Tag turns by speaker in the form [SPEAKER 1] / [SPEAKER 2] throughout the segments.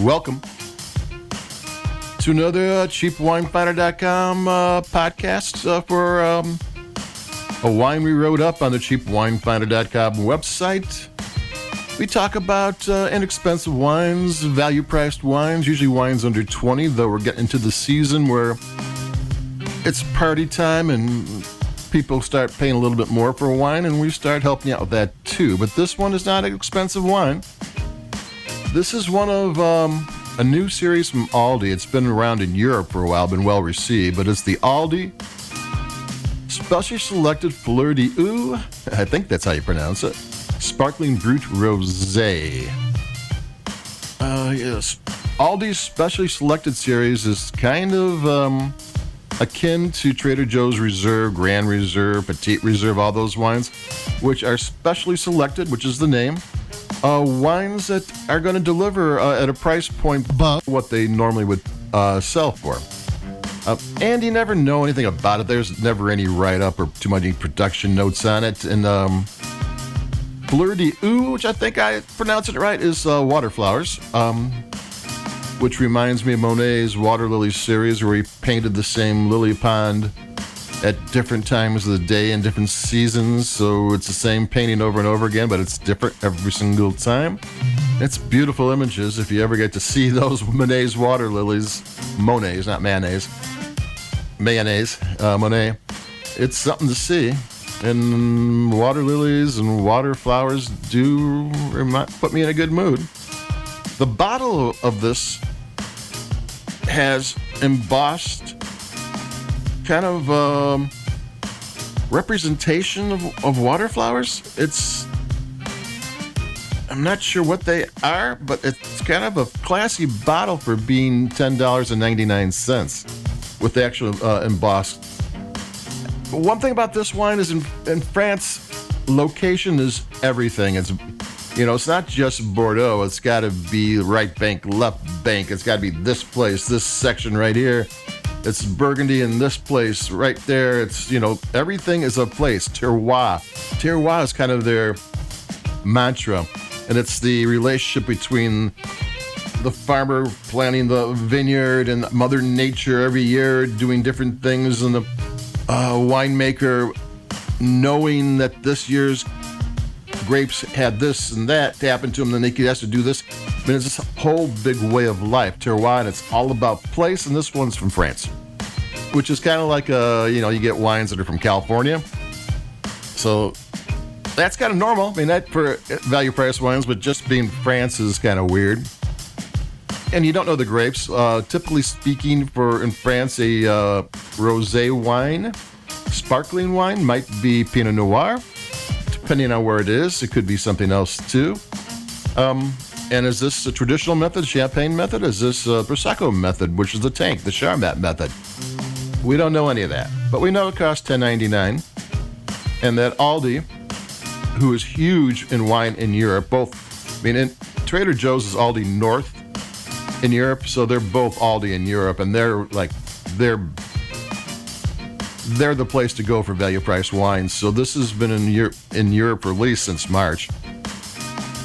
[SPEAKER 1] Welcome to another CheapWineFinder.com podcast for a wine we wrote up on the CheapWineFinder.com website. We talk about inexpensive wines, value-priced wines, usually wines under 20, though we're getting into the season where it's party time and people start paying a little bit more for a wine, and we start helping you out with that too. But this one is not an expensive wine. This is one of a new series from Aldi. It's been around in Europe for a while, been well received, but it's the Aldi Specially Selected Fleurs I think that's how you pronounce it. Sparkling Brut Rosé. Yes. Aldi's Specially Selected series is kind of akin to Trader Joe's Reserve, Grand Reserve, Petite Reserve, all those wines, which are specially selected, which is the name. Wines that are going to deliver at a price point above what they normally would sell for. And you never know anything about it. There's never any write-up or too many production notes on it. And Fleurs, which I think I pronounced it right, is water flowers, which reminds me of Monet's Water Lily series, where he painted the same lily pond at different times of the day and different seasons. So it's the same painting over and over again, but it's different every single time. It's beautiful images if you ever get to see those Monet's water lilies. Monet's, not mayonnaise. Monet. It's something to see. And water lilies and water flowers do put me in a good mood. The bottle of this has embossed kind of representation of water flowers. I'm not sure what they are, but it's kind of a classy bottle for being $10.99 with the actual embossed. One thing about this wine is in France, location is everything. It's not just Bordeaux. It's got to be right bank, left bank. It's got to be this place, this section right here. It's Burgundy in this place right there. It's, everything is a place. Terroir. Terroir is kind of their mantra. And it's the relationship between the farmer planting the vineyard and Mother Nature every year doing different things, and the winemaker knowing that this year's grapes had this and that happen to him, then he has to do this. I mean, it's this whole big way of life, terroir, and it's all about place, and this one's from France, which is kind of like, you get wines that are from California. So that's kind of normal. I mean, that for value price wines, but just being France is kind of weird. And you don't know the grapes. Typically speaking, in France, a rosé wine, sparkling wine, might be Pinot Noir. Depending on where it is, it could be something else too. And is this a traditional method, champagne method? Is this a Prosecco method, which is the tank, the Charmat method? We don't know any of that, but we know it costs $10.99. And that Aldi, who is huge in wine in Europe, Trader Joe's is Aldi North in Europe, so they're both Aldi in Europe, and they're the place to go for value price wines. So this has been in Europe for at least since March.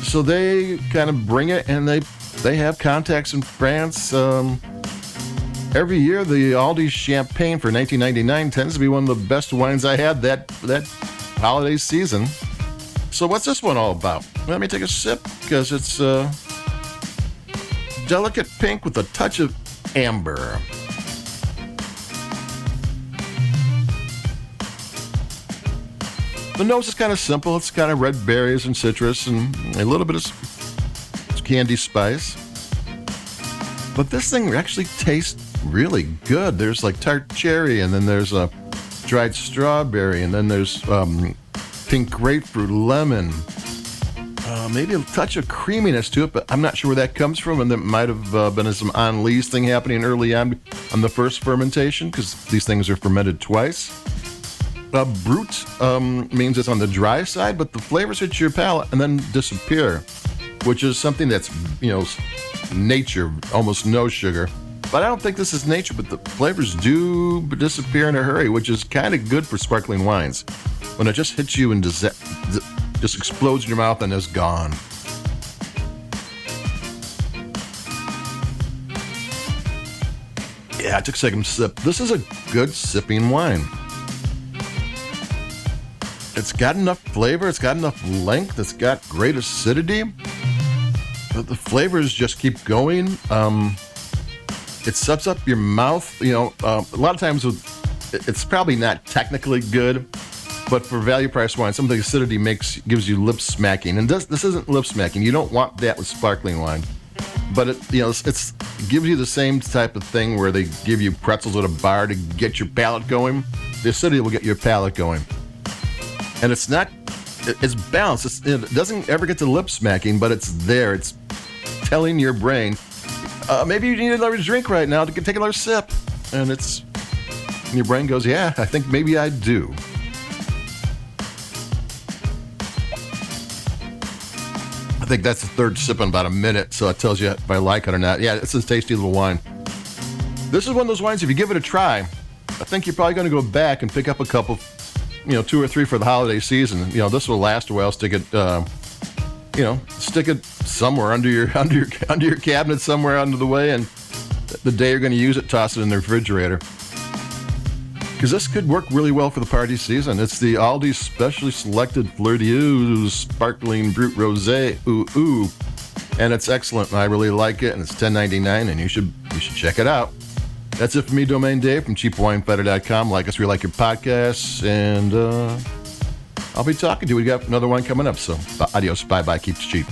[SPEAKER 1] So they kind of bring it, and they have contacts in France. Every year, the Aldi Champagne for $19.99 tends to be one of the best wines I had that holiday season. So what's this one all about? Let me take a sip, because it's delicate pink with a touch of amber. The nose is kind of simple. It's kind of red berries and citrus and a little bit of candy spice. But this thing actually tastes really good. There's like tart cherry, and then there's a dried strawberry, and then there's pink grapefruit, lemon. Maybe a touch of creaminess to it, but I'm not sure where that comes from. And there might have been some Anlise thing happening early on the first fermentation, because these things are fermented twice. Brut means it's on the dry side, but the flavors hit your palate and then disappear, which is something that's, nature, almost no sugar. But I don't think this is nature, but the flavors do disappear in a hurry, which is kind of good for sparkling wines. When it just hits you and just explodes in your mouth and is gone. Yeah, I took a second sip. This is a good sipping wine. It's got enough flavor. It's got enough length. It's got great acidity. But the flavors just keep going. It sets up your mouth. You know, a lot of times it's probably not technically good, but for value price wine, some of the acidity gives you lip smacking. And this isn't lip smacking. You don't want that with sparkling wine. But it gives you the same type of thing where they give you pretzels at a bar to get your palate going. The acidity will get your palate going. And it's balanced. It doesn't ever get to lip smacking, but it's there. It's telling your brain, maybe you need another drink right now to take another sip. And your brain goes, yeah, I think maybe I do. I think that's the third sip in about a minute, so it tells you if I like it or not. Yeah, it's a tasty little wine. This is one of those wines, if you give it a try, I think you're probably going to go back and pick up a couple, 2 or 3 for the holiday season. This will last a while. Stick it somewhere under your cabinet, somewhere under the way, and the day you're going to use it, toss it in the refrigerator. Because this could work really well for the party season. It's the Aldi specially selected Fleurs sparkling Brut Rosé, and it's excellent. I really like it, and it's $10.99, and you should check it out. That's it for me, Domain Dave from CheapWineFighter.com. Like us, we like your podcasts, and I'll be talking to you. We got another one coming up, so adios, bye-bye, keep it cheap.